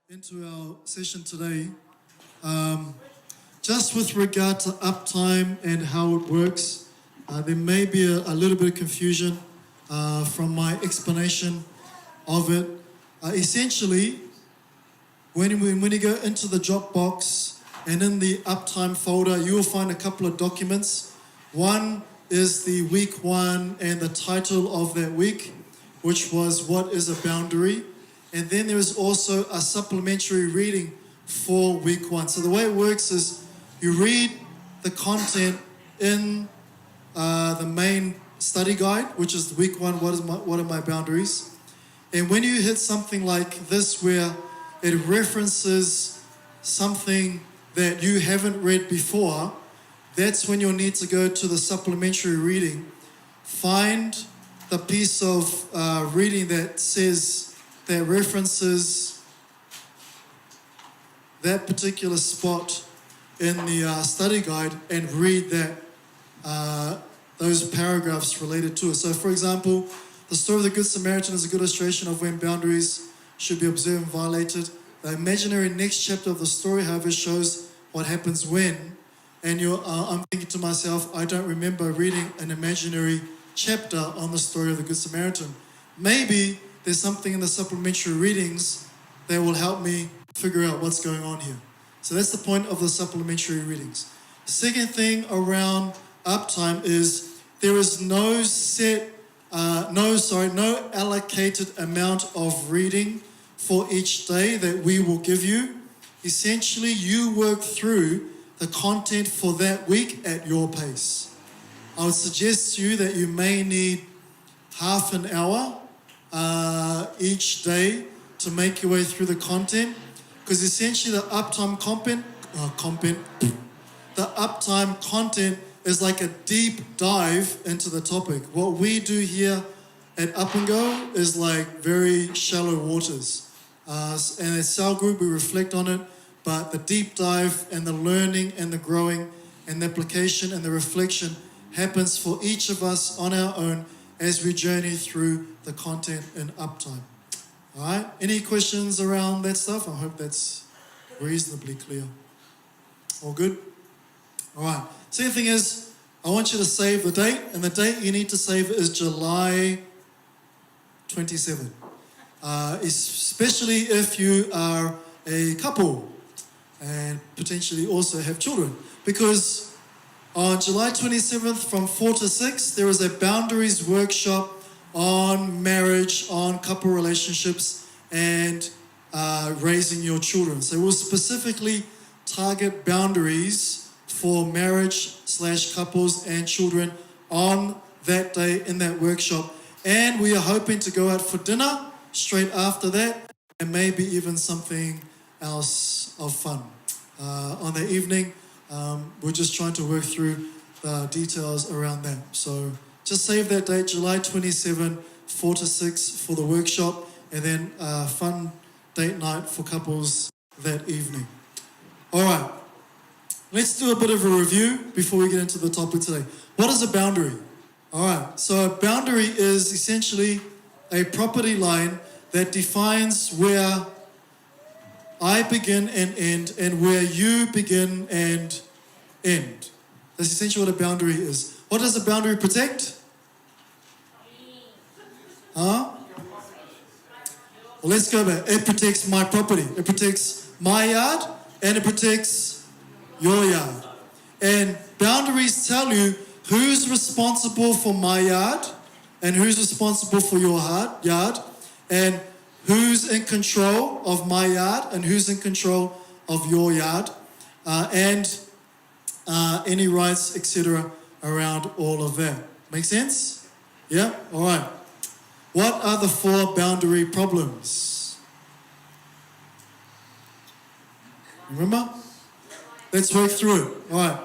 into our session today. Um, just with regard to uptime and how it works, there may be a little bit of confusion from my explanation of it. Essentially, when you go into the Dropbox and in the uptime folder, you will find a couple of documents. One is the week one and the title of that week, which was What is a Boundary? And then there is also a supplementary reading for week one. So the way it works is you read the content in the main study guide, which is week one, what are my boundaries? And when you hit something like this where it references something that you haven't read before, that's when you'll need to go to the supplementary reading, find the piece of reading that references that particular spot in the study guide and read those paragraphs related to it. So for example, the story of the Good Samaritan is a good illustration of when boundaries should be observed and violated. The imaginary next chapter of the story, however, shows what happens when. And I'm thinking to myself, I don't remember reading an imaginary chapter on the story of the Good Samaritan. Maybe there's something in the supplementary readings that will help me figure out what's going on here. So that's the point of the supplementary readings. Second thing around uptime is there is no allocated amount of reading for each day that we will give you. Essentially, you work through the content for that week at your pace. I would suggest to you that you may need half an hour each day to make your way through the content, because essentially the uptime content is like a deep dive into the topic. What we do here at Up and Go is like very shallow waters. And as cell group, we reflect on it, but the deep dive and the learning and the growing and the application and the reflection happens for each of us on our own as we journey through the content in uptime. All right, any questions around that stuff? I hope that's reasonably clear. All good? All right, second thing is, I want you to save the date, and the date you need to save is July 27. Especially if you are a couple and potentially also have children, because on July 27th from 4 to 6, there is a boundaries workshop on marriage, on couple relationships, and raising your children. So we'll specifically target boundaries for marriage / couples and children on that day in that workshop. And we are hoping to go out for dinner straight after that, and maybe even something else of fun. On the evening, we're just trying to work through the details around that. So just save that date, July 27, 4 to 6 for the workshop, and then fun date night for couples that evening. All right, let's do a bit of a review before we get into the topic today. What is a boundary? All right, so a boundary is essentially a property line that defines where I begin and end, and where you begin and end. That's essentially what a boundary is. What does a boundary protect? Huh? Well, let's go back. It protects my property. It protects my yard, and it protects your yard. And boundaries tell you who's responsible for my yard, and who's responsible for your yard, and who's in control of my yard and who's in control of your yard, and any rights, etc. around all of that. Make sense? Yeah? All right. What are the 4 boundary problems? Remember? Let's work through it. All right.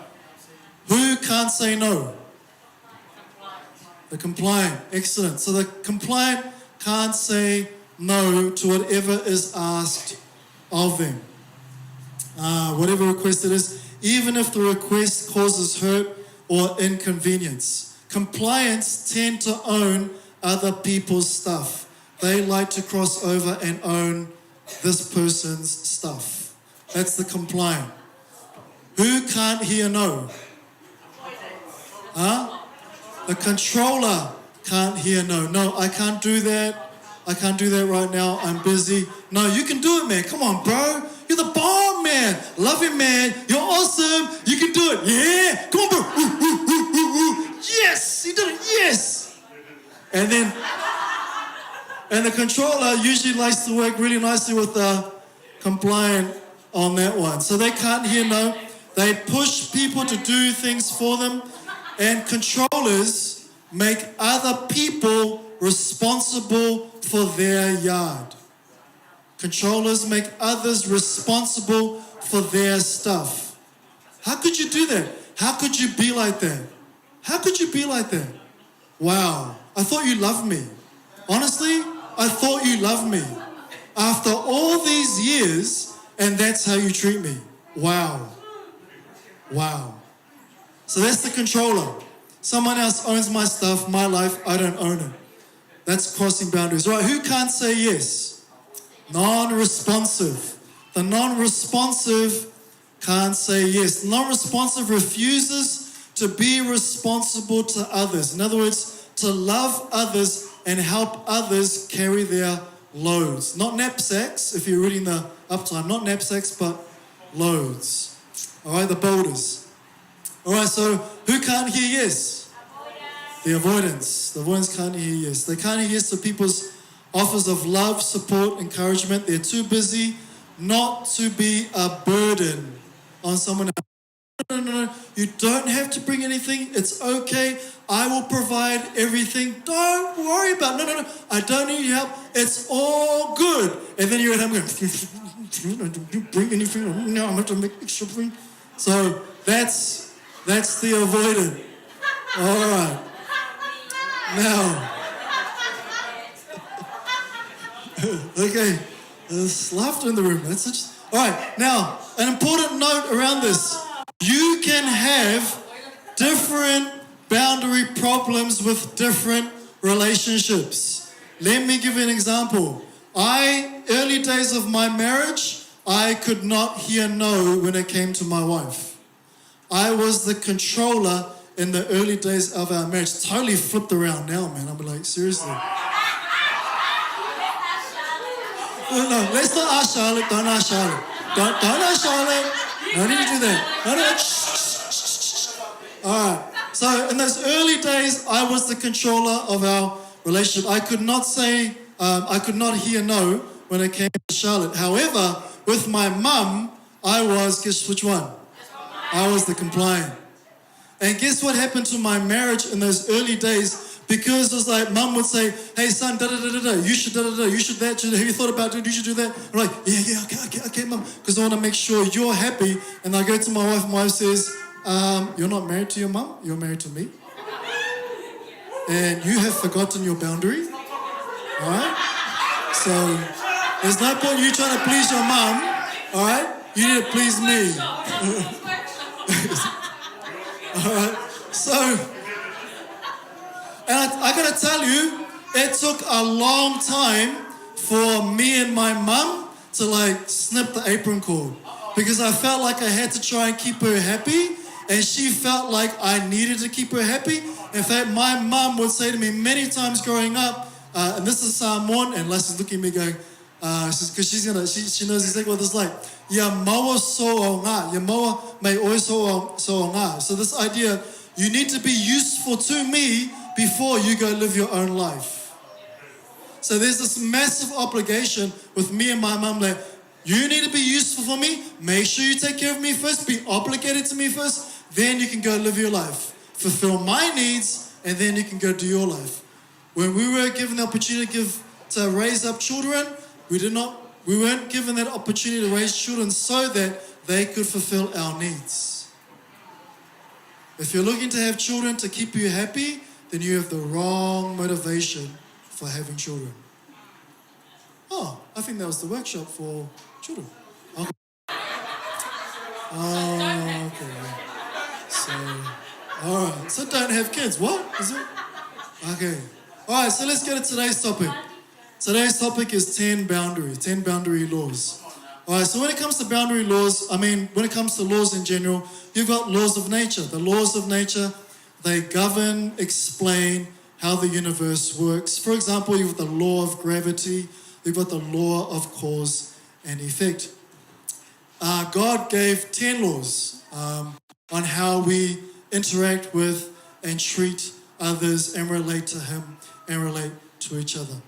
Who can't say no? The compliant. Excellent. So the compliant can't say no to whatever is asked of them. Whatever request it is, even if the request causes hurt or inconvenience. Compliants tend to own other people's stuff. They like to cross over and own this person's stuff. That's the compliant. Who can't hear no? Huh? The controller can't hear no. No, I can't do that. I can't do that right now. I'm busy. No, you can do it, man. Come on, bro. You're the bomb, man. Love you, man. You're awesome. You can do it. Yeah. Come on, bro. Ooh, ooh, ooh, ooh, ooh. Yes. You did it. Yes. And the controller usually likes to work really nicely with the compliant on that one. So they can't hear no. They push people to do things for them. And controllers make other people responsible for their yard. Controllers make others responsible for their stuff. How could you do that? How could you be like that? How could you be like that? Wow, I thought you loved me. Honestly, I thought you loved me. After all these years, and that's how you treat me. Wow. Wow. So that's the controller. Someone else owns my stuff, my life, I don't own it. That's crossing boundaries. Right, who can't say yes? Non-responsive. The non-responsive can't say yes. Non-responsive refuses to be responsible to others. In other words, to love others and help others carry their loads. Not knapsacks, if you're reading the uptime. Not knapsacks, but loads. All right, the boulders. All right, so who can't hear yes? The avoidance. The avoidance can't hear yes. They can't hear yes to people's offers of love, support, encouragement. They're too busy not to be a burden on someone else. No. You don't have to bring anything. It's okay. I will provide everything. Don't worry about it. No. I don't need your help. It's all good. And then you're at home going, don't you bring anything? No, I'm going to make extra thing. So that's the avoidant. All right. Now, okay, there's laughter in the room. That's just, all right, now, an important note around this. You can have different boundary problems with different relationships. Let me give you an example. Early days of my marriage, I could not hear no when it came to my wife. I was the controller in the early days of our marriage. Totally flipped around now, man. I'm like, seriously. No, let's not ask Charlotte. Don't ask Charlotte. Don't ask Charlotte. No need to do that. No. Shh. All right. So in those early days, I was the controller of our relationship. I could not hear no when it came to Charlotte. However, with my mum, guess which one? I was the compliant. And guess what happened to my marriage in those early days? Because it was like, mum would say, hey son, da-da-da-da-da, you should da-da-da, you should that, have you thought about it, you should do that? I'm like, yeah, okay, mum. Because I want to make sure you're happy. And I go to my wife, my wife says, you're not married to your mum, you're married to me. And you have forgotten your boundary. All right? So, there's no point you trying to please your mum, all right? You need to please me. All right? So, and I gotta tell you, it took a long time for me and my mum to like snip the apron cord. Because I felt like I had to try and keep her happy, and she felt like I needed to keep her happy. In fact, my mum would say to me many times growing up, and this is Psalm 1, and Leslie's looking at me going, because she knows exactly what this is like. Ya maua so o ngā, ya maua may always so o ngā. So this idea, you need to be useful to me before you go live your own life. So there's this massive obligation with me and my mum that you need to be useful for me. Make sure you take care of me first. Be obligated to me first. Then you can go live your life. Fulfill my needs, and then you can go do your life. When we were given the opportunity to raise up children, we weren't given that opportunity to raise children so that they could fulfill our needs. If you're looking to have children to keep you happy, then you have the wrong motivation for having children. Oh, I think that was the workshop for children. Okay. Oh, okay. So, all right. So don't have kids. What is it? Okay. All right, so let's get to today's topic. Today's topic is 10 boundary laws. All right, so when it comes to boundary laws, when it comes to laws in general, you've got laws of nature. The laws of nature, they govern, explain how the universe works. For example, you've got the law of gravity, you've got the law of cause and effect. God gave 10 laws on how we interact with and treat others and relate to Him and relate to each other.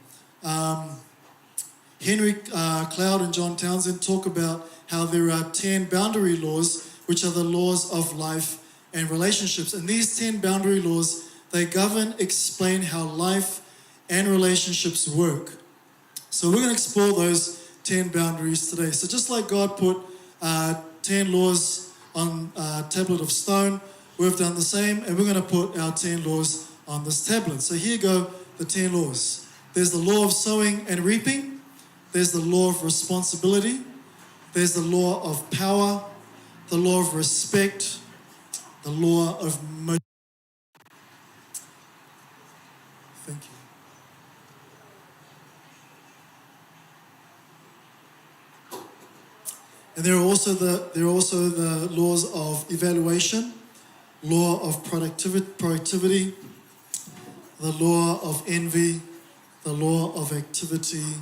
Henry Cloud and John Townsend talk about how there are 10 boundary laws, which are the laws of life and relationships. And these 10 boundary laws, they govern, explain how life and relationships work. So we're going to explore those 10 boundaries today. So just like God put 10 laws on a tablet of stone, we've done the same, and we're going to put our 10 laws on this tablet. So here go the 10 laws. There's the law of sowing and reaping. There's the law of responsibility. There's the law of power, the law of respect, the law of motivation. Thank you. And there are also the laws of evaluation, law of productivity, the law of envy, the law of activity,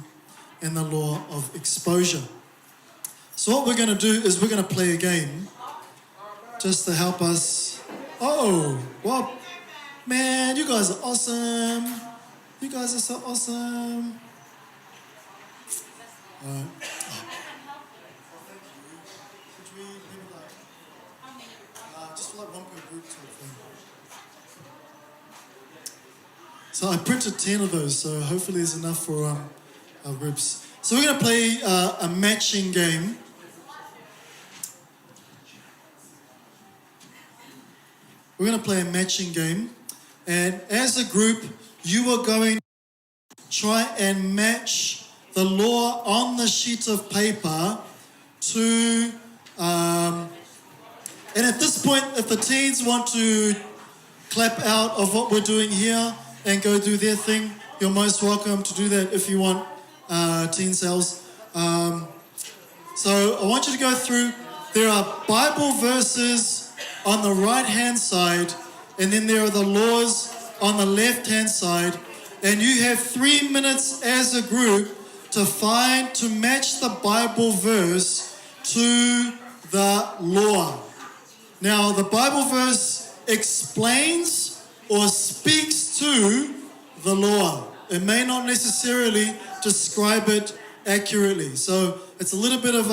and the law of exposure. So what we're going to do is we're going to play a game just to help us. Oh, well, man, you guys are awesome. You guys are so awesome. All right. Could we maybe just like one per group type thing? So I printed 10 of those, so hopefully there's enough for our groups. So we're going to play a matching game. We're going to play a matching game. And as a group, you are going to try and match the law on the sheet of paper to... and at this point, if the teens want to clap out of what we're doing here and go do their thing, you're most welcome to do that if you want, teen cells. So I want you to go through. There are Bible verses on the right-hand side, and then there are the laws on the left-hand side, and you have 3 minutes as a group to match the Bible verse to the law. Now, the Bible verse explains or speaks to the law. It may not necessarily describe it accurately. So it's a little bit of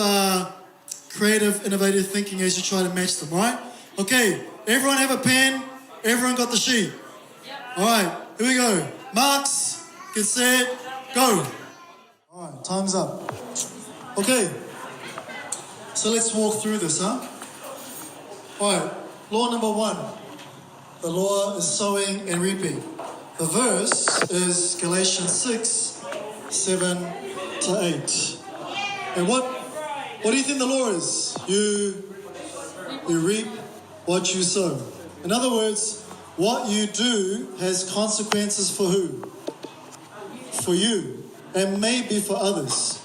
creative, innovative thinking as you try to match them, right? Okay, everyone have a pen? Everyone got the sheet? All right, here we go. Marks, get set, go. All right, time's up. Okay, so let's walk through this, huh? All right, law number 1. The law is sowing and reaping. The verse is Galatians 6, 7 to 8. And what do you think the law is? You reap what you sow. In other words, what you do has consequences for who? For you, and maybe for others.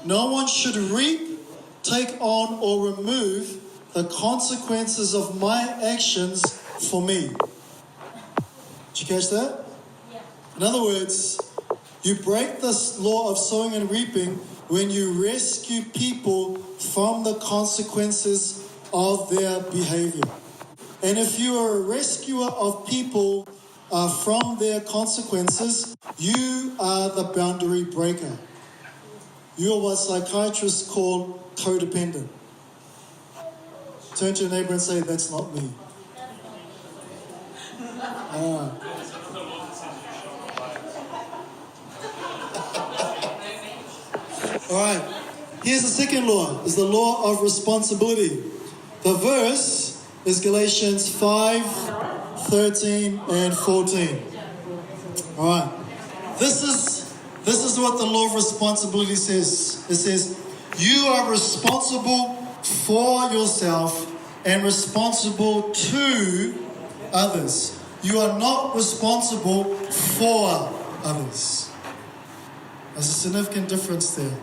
No one should reap, take on, or remove the consequences of my actions for me. Did you catch that? Yeah. In other words, you break this law of sowing and reaping when you rescue people from the consequences of their behavior. And if you are a rescuer of people from their consequences, you are the boundary breaker. You are what psychiatrists call codependent. Turn to your neighbor and say, that's not me. All right. Here's the second law. Is the law of responsibility. The verse is Galatians 5, 13, and 14. All right. This is what the law of responsibility says. It says, you are responsible for yourself and responsible to others. You are not responsible for others. There's a significant difference there.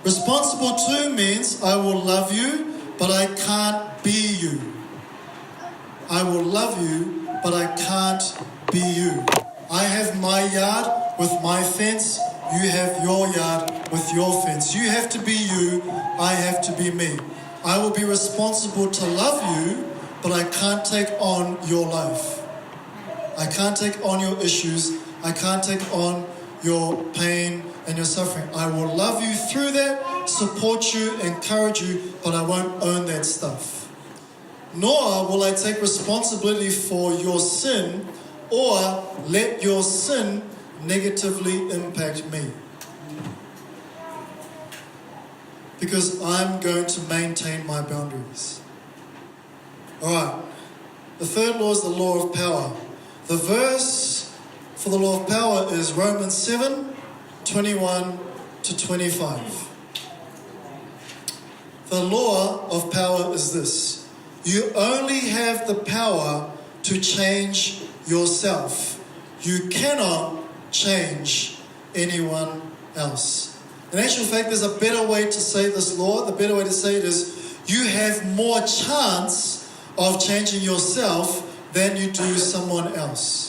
Responsible to means I will love you, but I can't be you. I will love you, but I can't be you. I have my yard with my fence. You have your yard with your fence. You have to be you. I have to be me. I will be responsible to love you, but I can't take on your life. I can't take on your issues. I can't take on your pain and your suffering. I will love you through that, support you, encourage you, but I won't own that stuff. Nor will I take responsibility for your sin or let your sin negatively impact me. Because I'm going to maintain my boundaries. Alright, the third law is the law of power. The verse for the law of power is Romans 7, 21 to 25. The law of power is this. You only have the power to change yourself. You cannot change anyone else. In actual fact, there's a better way to say this law. The better way to say it is you have more chance of changing yourself than you do someone else.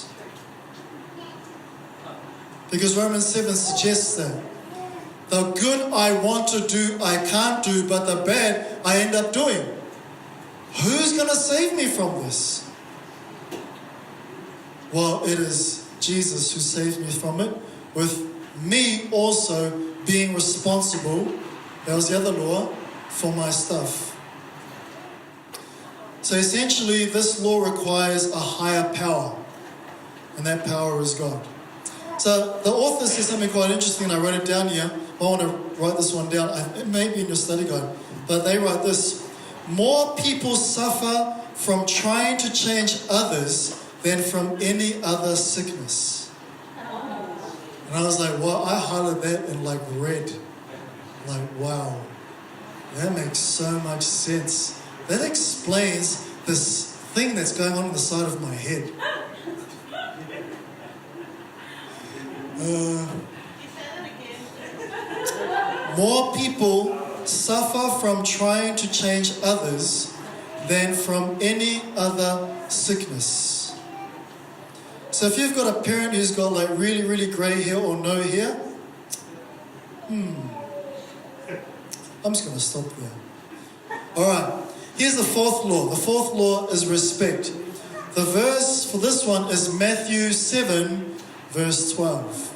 Because Romans 7 suggests that. The good I want to do, I can't do, but the bad I end up doing. Who's going to save me from this? Well, it is Jesus who saves me from it, with me also being responsible, that was the other law, for my stuff. So essentially, this law requires a higher power, and that power is God. So the author says something quite interesting, and I wrote it down here. I want to write this one down. It may be in your study guide, but they write this. More people suffer from trying to change others than from any other sickness. And I was like, well, I highlighted that in like red. Like, wow, that makes so much sense. That explains this thing that's going on the side of my head. More people suffer from trying to change others than from any other sickness. So if you've got a parent who's got like really, really grey hair or no hair, I'm just going to stop there. Alright, here's the fourth law. The fourth law is respect. The verse for this one is Matthew 7, verse 12.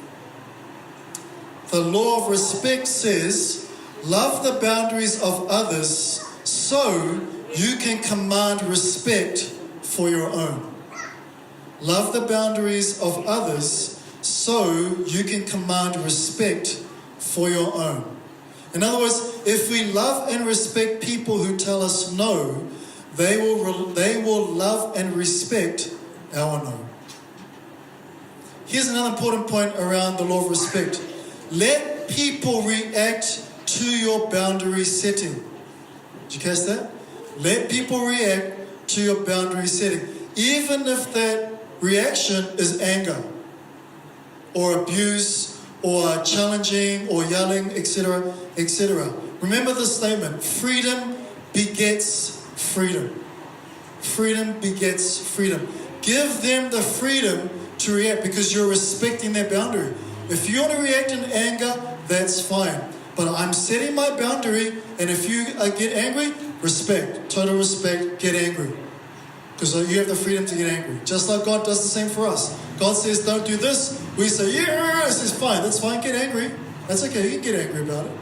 The law of respect says, love the boundaries of others so you can command respect for your own. Love the boundaries of others so you can command respect for your own. In other words, if we love and respect people who tell us no, they will love and respect our no. Here's another important point around the law of respect. Let people react to your boundary setting. Did you catch that? Let people react to your boundary setting. Even if that reaction is anger or abuse or challenging or yelling, etc., etc. Remember this statement, freedom begets freedom. Freedom begets freedom. Give them the freedom to react because you're respecting their boundary. If you want to react in anger, that's fine. But I'm setting my boundary, and if you get angry, respect. Total respect, get angry. Because you have the freedom to get angry. Just like God does the same for us. God says, don't do this. We say, yes, it's fine. That's fine, get angry. That's okay, you can get angry about it.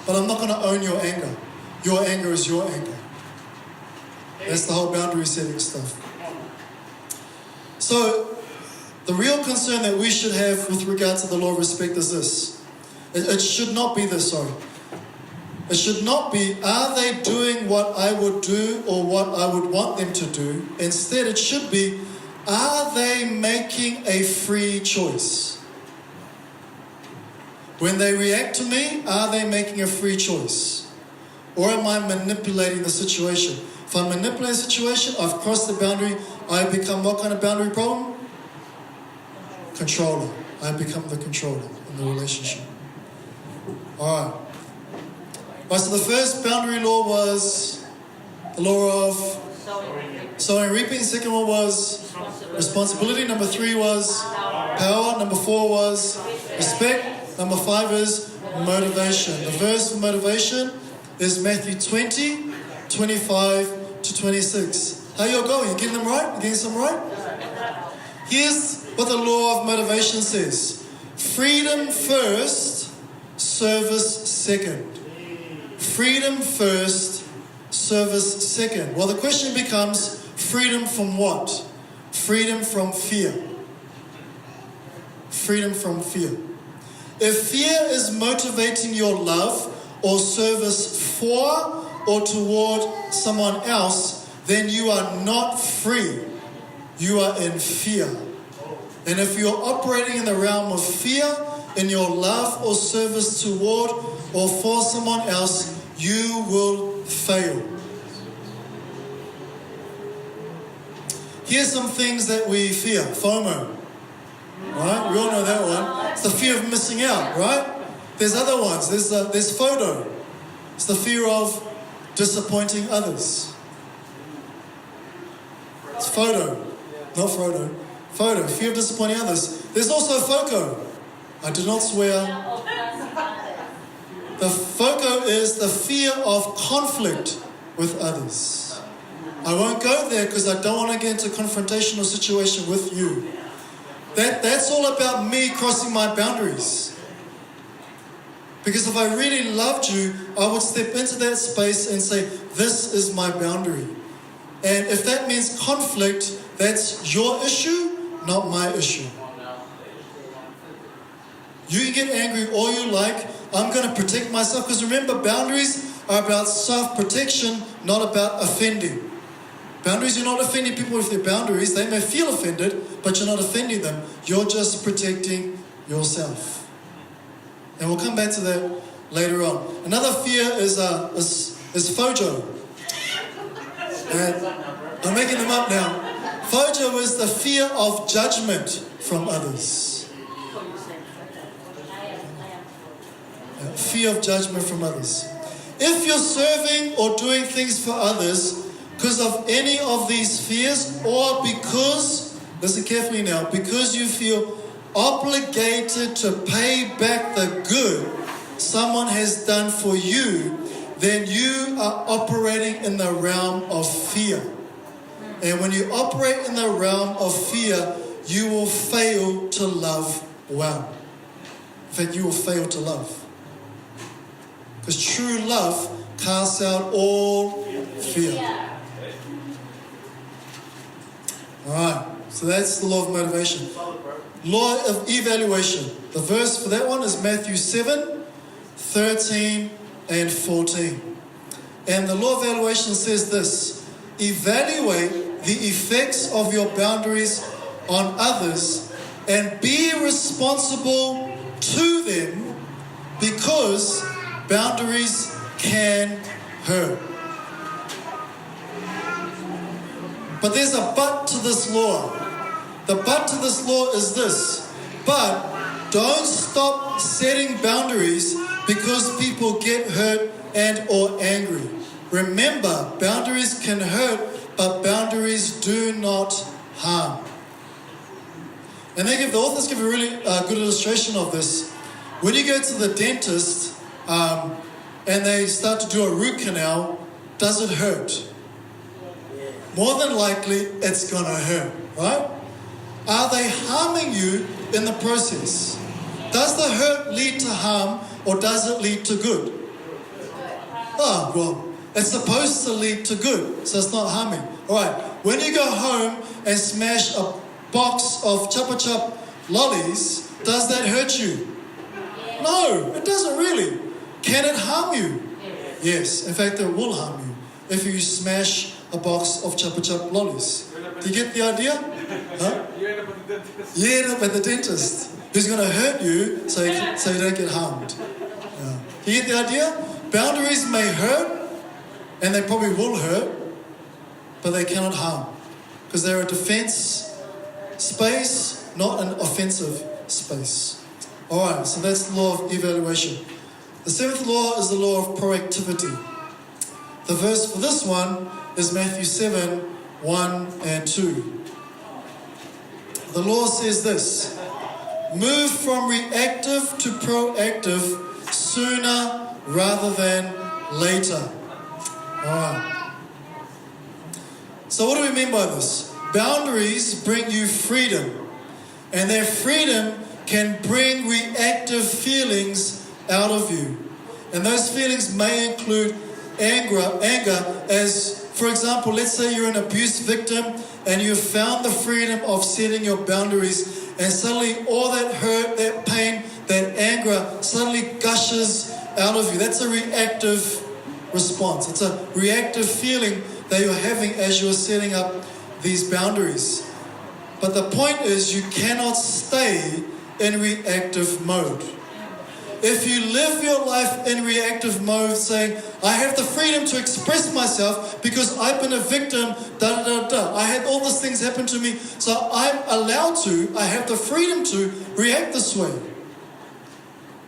But I'm not going to own your anger. Your anger is your anger. That's the whole boundary setting stuff. So, the real concern that we should have with regard to the law of respect is this. It should not be this, sorry. It should not be, are they doing what I would do or what I would want them to do? Instead, it should be, are they making a free choice? When they react to me, are they making a free choice? Or am I manipulating the situation? If I manipulate the situation, I've crossed the boundary, I become what kind of boundary problem? Controller. I become the controller in the relationship. Alright. Right, so the first boundary law was the law of sowing and reaping. Second one was responsibility. Number 3 was power. Number 4 was respect. Number 5 is motivation. The verse for motivation is Matthew 20, 25 to 26. How you all going? You getting them right? You getting some right? Here's what the law of motivation says. Freedom first, service second. Freedom first, service second. Well, the question becomes, freedom from what? Freedom from fear. Freedom from fear. If fear is motivating your love or service for or toward someone else, then you are not free. You are in fear. And if you're operating in the realm of fear, in your love or service toward or for someone else, you will fail. Here's some things that we fear. FOMO. Right? We all know that one. It's the fear of missing out, right? There's other ones. There's FODO. It's the fear of disappointing others. It's FODO, not Frodo. FODO, fear of disappointing others. There's also FOCO. I do not swear. The FOCO is the fear of conflict with others. I won't go there because I don't want to get into a confrontational situation with you. That's all about me crossing my boundaries. Because if I really loved you, I would step into that space and say, this is my boundary. And if that means conflict, that's your issue, not my issue. You can get angry all you like. I'm going to protect myself. Because remember, boundaries are about self-protection, not about offending. Boundaries, you're not offending people with their boundaries. They may feel offended, but you're not offending them. You're just protecting yourself. And we'll come back to that later on. Another fear is FOJO. And I'm making them up now. FOJO is the fear of judgment from others. Fear of judgment from others. If you're serving or doing things for others because of any of these fears, or because, listen carefully now, because you feel obligated to pay back the good someone has done for you, then you are operating in the realm of fear. And when you operate in the realm of fear, you will fail to love well. In fact, you will fail to love. Because true love casts out all fear. Alright, so that's the law of motivation. Law of evaluation. The verse for that one is Matthew 7, 13 and 14. And the law of evaluation says this: evaluate the effects of your boundaries on others and be responsible to them, because boundaries can hurt. But there's a but to this law. The but to this law is this: but don't stop setting boundaries because people get hurt and or angry. Remember, boundaries can hurt, but boundaries do not harm. And the authors give a really good illustration of this. When you go to the dentist and they start to do a root canal, does it hurt? More than likely, it's gonna hurt, right? Are they harming you in the process? Does the hurt lead to harm, or does it lead to good? Oh, well, it's supposed to lead to good, so it's not harming. All right, when you go home and smash a box of Chupa Chup lollies, does that hurt you? No, it doesn't really. Can it harm you? Yes, in fact, it will harm you if you smash a box of Chupa Chup lollies. Do you get the idea? Huh? You end up at the dentist. Who's going to hurt you so you don't get harmed. Yeah. Do you get the idea? Boundaries may hurt, and they probably will hurt, but they cannot harm. Because they're a defense space, not an offensive space. Alright, so that's the law of evaluation. The seventh law is the law of proactivity. The verse for this one is Matthew 7, 1 and 2. The law says this: move from reactive to proactive sooner rather than later. Alright. So what do we mean by this? Boundaries bring you freedom, and that freedom can bring reactive feelings out of you. And those feelings may include anger as, for example, let's say you're an abuse victim and you've found the freedom of setting your boundaries, and suddenly all that hurt, that pain, that anger suddenly gushes out of you. That's a reactive response. It's a reactive feeling that you're having as you're setting up these boundaries. But the point is, you cannot stay in reactive mode. If you live your life in reactive mode, saying, I have the freedom to express myself because I've been a victim, I had all these things happen to me, so I'm allowed to, I have the freedom to react this way.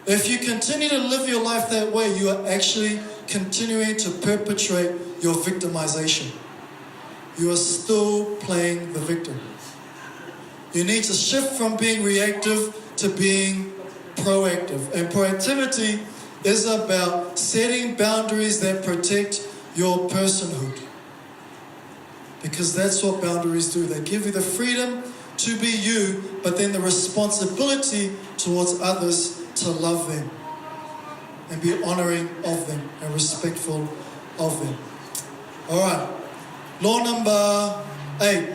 If you continue to live your life that way, you are actually continuing to perpetrate your victimization. You are still playing the victim. You need to shift from being reactive to being proactive. And proactivity is about setting boundaries that protect your personhood. Because that's what boundaries do. They give you the freedom to be you, but then the responsibility towards others to love them and be honoring of them and respectful of them. All right. Law number 8.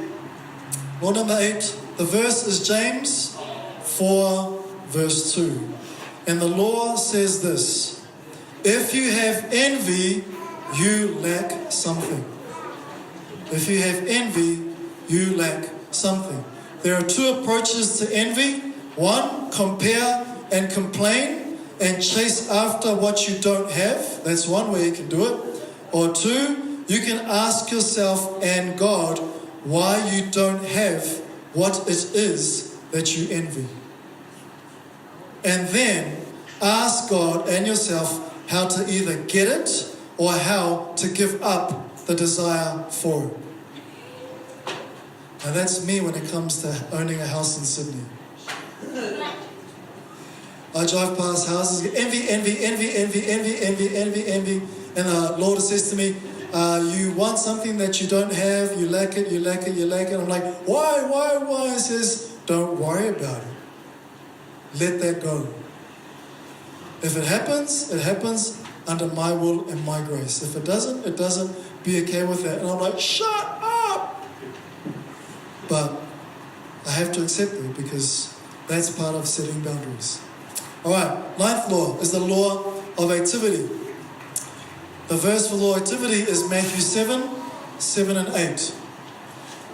Law number 8. The verse is James 4, verse 2. And the law says this: if you have envy, you lack something. If you have envy, you lack something. There are two approaches to envy. One, compare and complain and chase after what you don't have. That's one way you can do it. Or two, you can ask yourself and God why you don't have what it is that you envy. And then ask God and yourself how to either get it or how to give up the desire for it. And that's me when it comes to owning a house in Sydney. I drive past houses, envy, and the Lord says to me, you want something that you don't have, you lack it. I'm like, why? He says, don't worry about it. Let that go. If it happens, it happens under my will and my grace. If it doesn't, it doesn't. Be okay with that. And I'm like, shut up! But I have to accept it because that's part of setting boundaries. All right, 9th law is the law of activity. The verse for law of activity is Matthew 7, 7 and 8.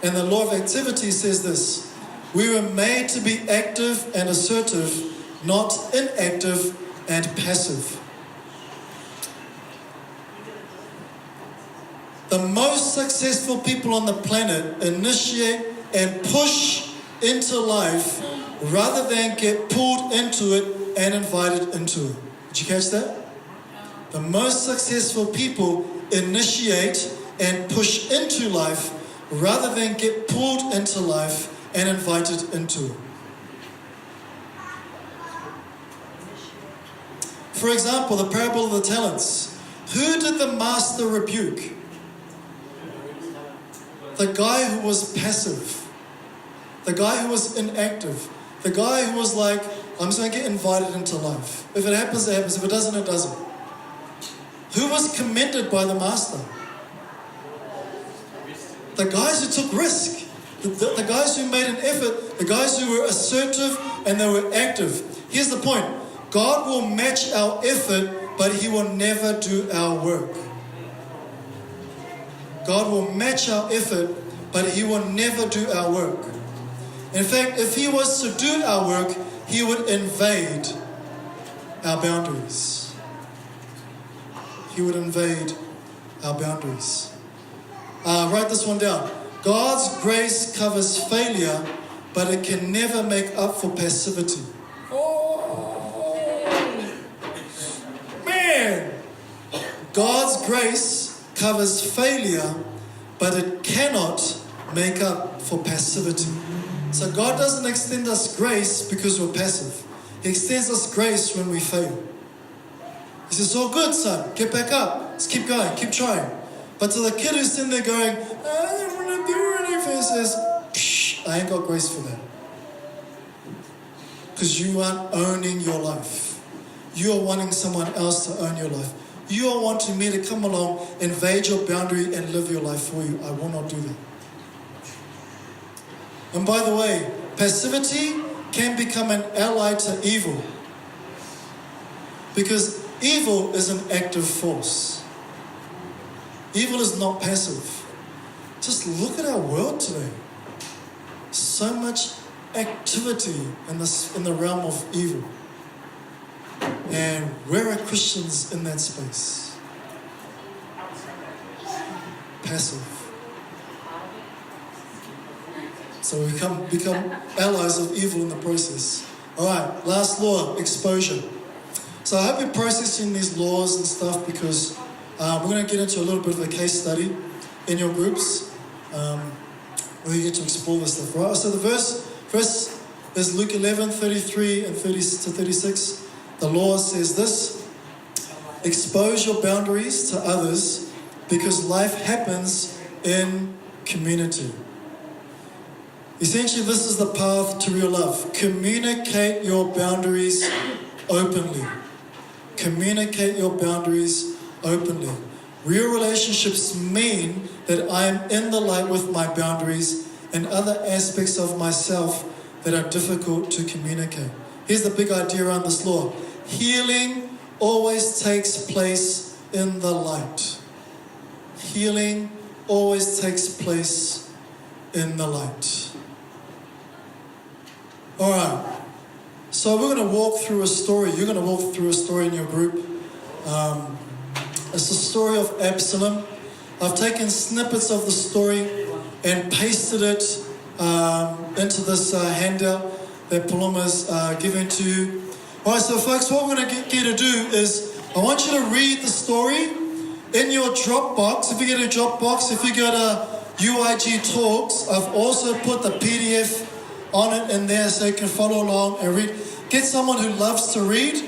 And the law of activity says this: we were made to be active and assertive, not inactive and passive. The most successful people on the planet initiate and push into life rather than get pulled into it and invited into it. Did you catch that? The most successful people initiate and push into life rather than get pulled into life and invited into it. For example, the parable of the talents. Who did the master rebuke? The guy who was passive. The guy who was inactive. The guy who was like, I'm just going to get invited into life. If it happens, it happens. If it doesn't, it doesn't. Who was commended by the master? The guys who took risk. The guys who made an effort. The guys who were assertive and they were active. Here's the point. God will match our effort, but He will never do our work. God will match our effort, but He will never do our work. In fact, if He was to do our work, He would invade our boundaries. He would invade our boundaries. Write this one down. God's grace covers failure, but it can never make up for passivity. God's grace covers failure, but it cannot make up for passivity. So God doesn't extend us grace because we're passive. He extends us grace when we fail. He says, all good, son. Get back up. Let's keep going. Keep trying. But to the kid who's sitting there going, I don't want to do anything, he says, psh, I ain't got grace for that. Because you aren't owning your life. You are wanting someone else to own your life. You are wanting me to come along, invade your boundary, and live your life for you. I will not do that. And by the way, passivity can become an ally to evil. Because evil is an active force. Evil is not passive. Just look at our world today. So much activity in the realm of evil. And where are Christians in that space? Passive. So we become allies of evil in the process. Alright, last law, exposure. So I hope you're processing these laws and stuff because we're going to get into a little bit of a case study in your groups where you get to explore this stuff, right? So the verse is Luke 11, 33 and 30 to 36. The law says this: expose your boundaries to others because life happens in community. Essentially, this is the path to real love. Communicate your boundaries openly. Communicate your boundaries openly. Real relationships mean that I am in the light with my boundaries and other aspects of myself that are difficult to communicate. Here's the big idea around this law. Healing always takes place in the light. Healing always takes place in the light. Alright, so we're going to walk through a story. You're going to walk through a story in your group. It's the story of Absalom. I've taken snippets of the story and pasted it into this handout that Paloma's giving to you. Alright, so folks, what we're going to get you to do is I want you to read the story in your Dropbox. If you get a Dropbox, if you go to UIG Talks, I've also put the PDF on it in there so you can follow along and read. Get someone who loves to read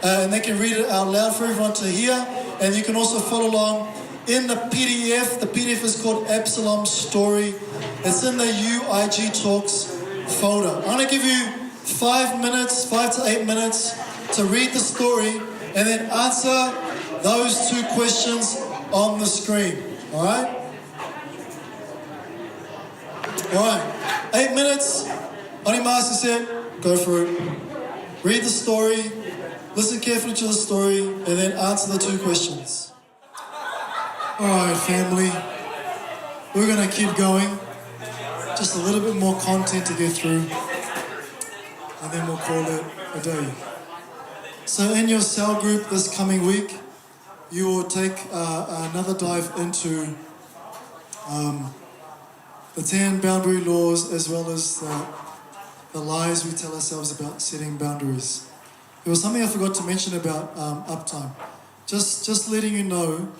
and they can read it out loud for everyone to hear. And you can also follow along in the PDF. The PDF is called Absalom's Story. It's in the UIG Talks folder. I'm going to give you 5 to 8 minutes to read the story and then answer those 2 questions on the screen. Alright? Alright. 8 minutes. Only Master said, go for it. Read the story, listen carefully to the story, and then answer the 2 questions. Alright, family. We're going to keep going. Just a little bit more content to get through. And then we'll call it a day. So in your cell group this coming week, you will take another dive into the 10 boundary laws as well as the lies we tell ourselves about setting boundaries. There was something I forgot to mention about uptime. Just letting you know,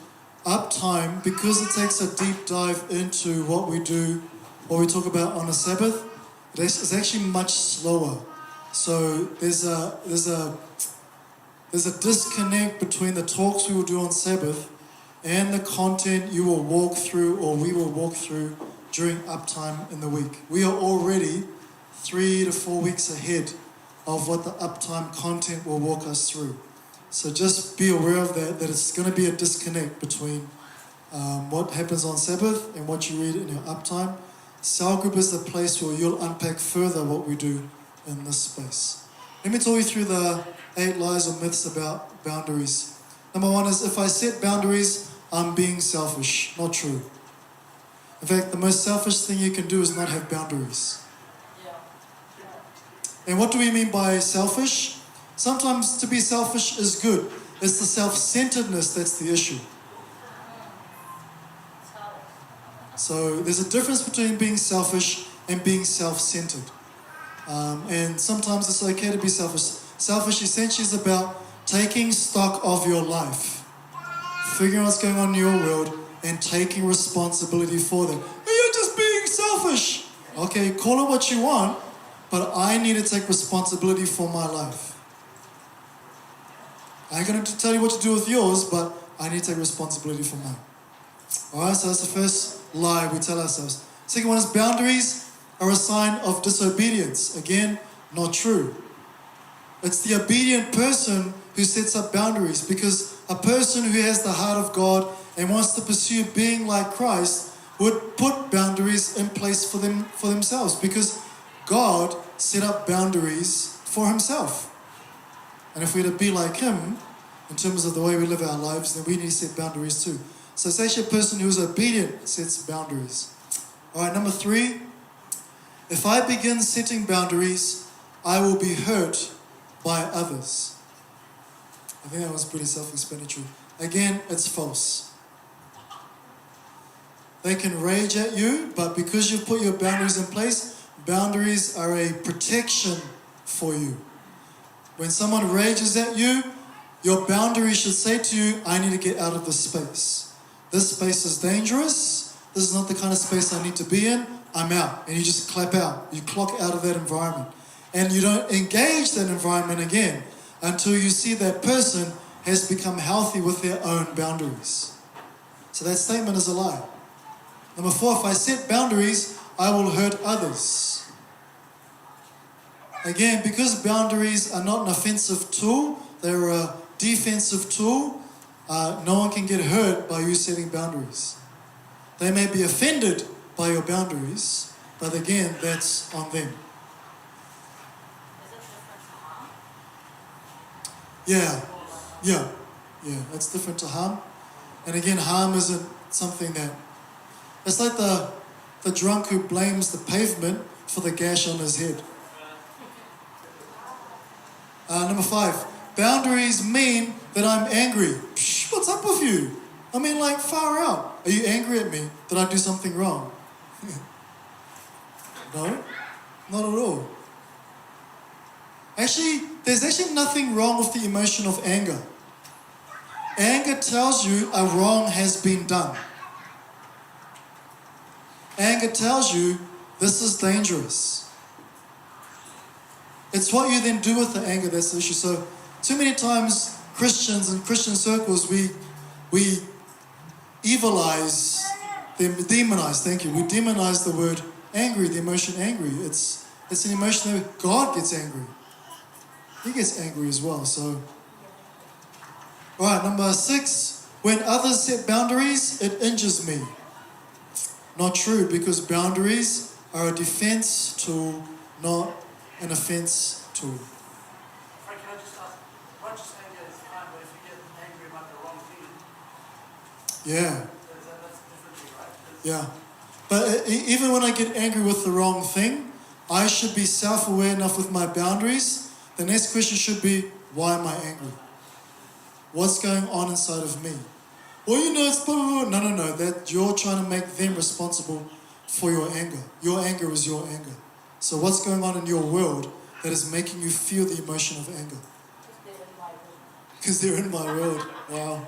uptime, because it takes a deep dive into what we do, what we talk about on a Sabbath, it's actually much slower. So there's a disconnect between the talks we will do on Sabbath and the content you will walk through or we will walk through during uptime in the week. We are already 3 to 4 weeks ahead of what the uptime content will walk us through. So just be aware of that it's going to be a disconnect between what happens on Sabbath and what you read in your uptime. Cell group is the place where you'll unpack further what we do in this space. Let me talk you through the 8 lies or myths about boundaries. Number 1 is if I set boundaries, I'm being selfish. Not true. In fact, the most selfish thing you can do is not have boundaries. And what do we mean by selfish? Sometimes to be selfish is good. It's the self-centeredness that's the issue. So there's a difference between being selfish and being self-centered. And sometimes it's okay to be selfish. Selfish essentially is about taking stock of your life. figuring out what's going on in your world, and taking responsibility for them. You're just being selfish. Okay, call it what you want, but I need to take responsibility for my life. I ain't going to tell you what to do with yours, but I need to take responsibility for mine. Alright, so that's the first lie we tell ourselves. Second one is boundaries are a sign of disobedience. Again, not true. It's the obedient person who sets up boundaries, because a person who has the heart of God and wants to pursue being like Christ would put boundaries in place for themselves, because God set up boundaries for himself. And if we're to be like him in terms of the way we live our lives, then we need to set boundaries too. So it's actually a person who is obedient sets boundaries. Alright, number 3, if I begin setting boundaries, I will be hurt by others. I think that was pretty self-explanatory. Again, it's false. They can rage at you, but because you've put your boundaries in place, boundaries are a protection for you. When someone rages at you, your boundary should say to you, I need to get out of this space. This space is dangerous. This is not the kind of space I need to be in. I'm out. And you just clap out. You clock out of that environment. And you don't engage that environment again until you see that person has become healthy with their own boundaries. So that statement is a lie. Number 4, if I set boundaries, I will hurt others. Again, because boundaries are not an offensive tool, they're a defensive tool, no one can get hurt by you setting boundaries. They may be offended by your boundaries, but again, that's on them. Yeah, that's different to harm. And again, harm isn't something that... It's like the drunk who blames the pavement for the gash on his head. Number 5, boundaries mean that I'm angry. Psh, what's up with you? I mean, like, far out. Are you angry at me? Did I do something wrong? No, not at all. Actually, there's actually nothing wrong with the emotion of anger. Anger tells you a wrong has been done. Anger tells you this is dangerous. It's what you then do with the anger that's the issue. So, too many times Christians in Christian circles, we evilize, demonize, thank you. We demonize the word angry, the emotion angry. It's an emotion that God gets angry. He gets angry as well. So, alright, number 6, when others set boundaries, it injures me. Not true, because boundaries are a defense tool, not an offense tool. Frank, can I just ask, righteous anger is fine, but if you get angry about the wrong thing, Yeah. that's differently, right? Yeah. But even when I get angry with the wrong thing, I should be self-aware enough with my boundaries. The next question should be, why am I angry? What's going on inside of me? Well, it's blah, blah, blah. No. That you're trying to make them responsible for your anger. Your anger is your anger. So what's going on in your world that is making you feel the emotion of anger? Because they're in my world. Wow.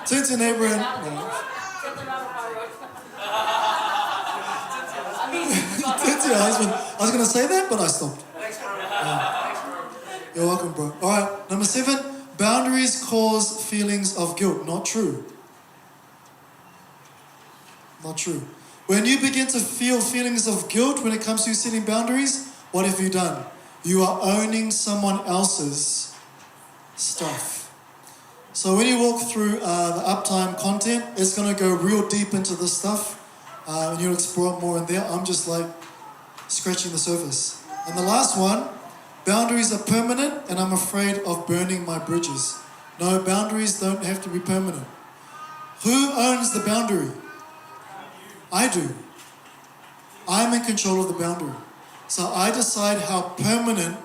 Turn to your neighbor and... No. Turn to your husband. I was going to say that, but I stopped. Thanks, bro. You're welcome, bro. Alright, number 7. Boundaries cause feelings of guilt. Not true. Not true. When you begin to feel feelings of guilt when it comes to setting boundaries, what have you done? You are owning someone else's stuff. So when you walk through the Uptime content, it's going to go real deep into this stuff. And you'll explore more in there. I'm just like scratching the surface. And the last one, boundaries are permanent and I'm afraid of burning my bridges. No, boundaries don't have to be permanent. Who owns the boundary? I do. I'm in control of the boundary. So I decide how permanent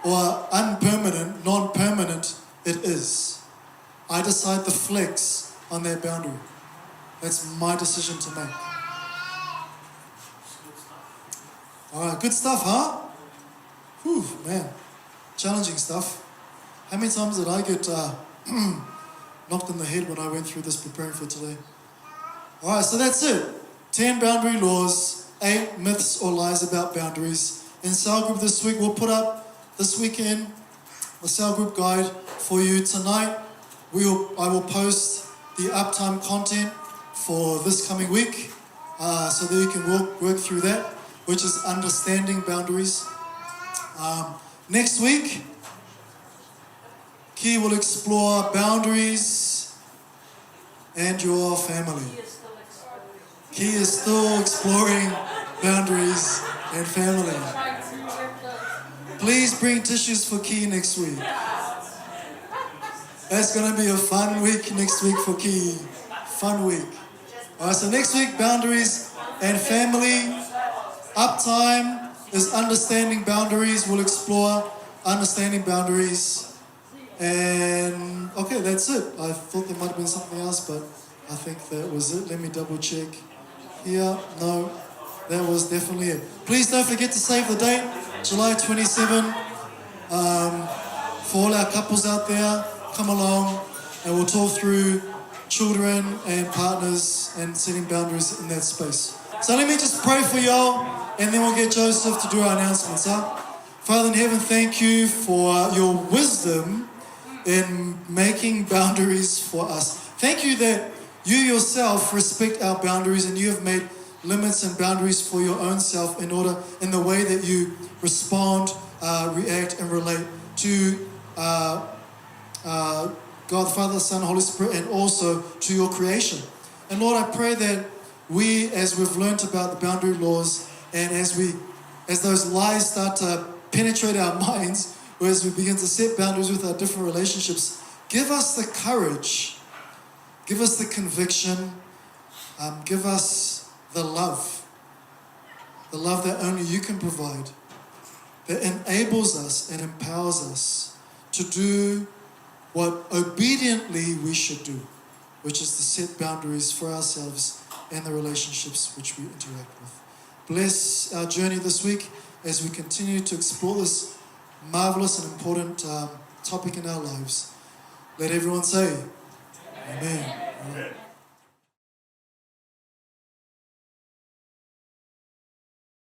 or unpermanent, non-permanent it is. I decide the flex on that boundary. That's my decision to make. Alright, good stuff, huh? Whew, man. Challenging stuff. How many times did I get knocked on the head when I went through this preparing for today. All right, so that's it. 10 boundary laws, 8 myths or lies about boundaries. In cell group this week, we'll put up this weekend the cell group guide for you. Tonight, I will post the uptime content for this coming week so that you can work through that, which is understanding boundaries. Next week, Ki will explore boundaries and your family. Ki is still exploring boundaries and family. Please bring tissues for Ki next week. That's going to be a fun week next week for Ki. Fun week. Alright, so next week, boundaries and family. Uptime is understanding boundaries. We'll explore understanding boundaries. And okay, that's it. I thought there might have been something else, but I think that was it. Let me double check. Yeah, no, that was definitely it. Please don't forget to save the date, July 27. For all our couples out there, come along and we'll talk through children and partners and setting boundaries in that space. So let me just pray for y'all and then we'll get Joseph to do our announcements. Father in heaven, thank you for your wisdom in making boundaries for us. Thank you that you yourself respect our boundaries and you have made limits and boundaries for your own self in the way that you respond, react and relate to God, Father, Son, Holy Spirit, and also to your creation. And Lord, I pray that we, as we've learned about the boundary laws, and as those lies start to penetrate our minds, or as we begin to set boundaries with our different relationships, give us the courage, give us the conviction, give us the love that only you can provide, that enables us and empowers us to do what obediently we should do, which is to set boundaries for ourselves and the relationships which we interact with. Bless our journey this week as we continue to explore this marvelous and important topic in our lives. Let everyone say, Amen. Amen.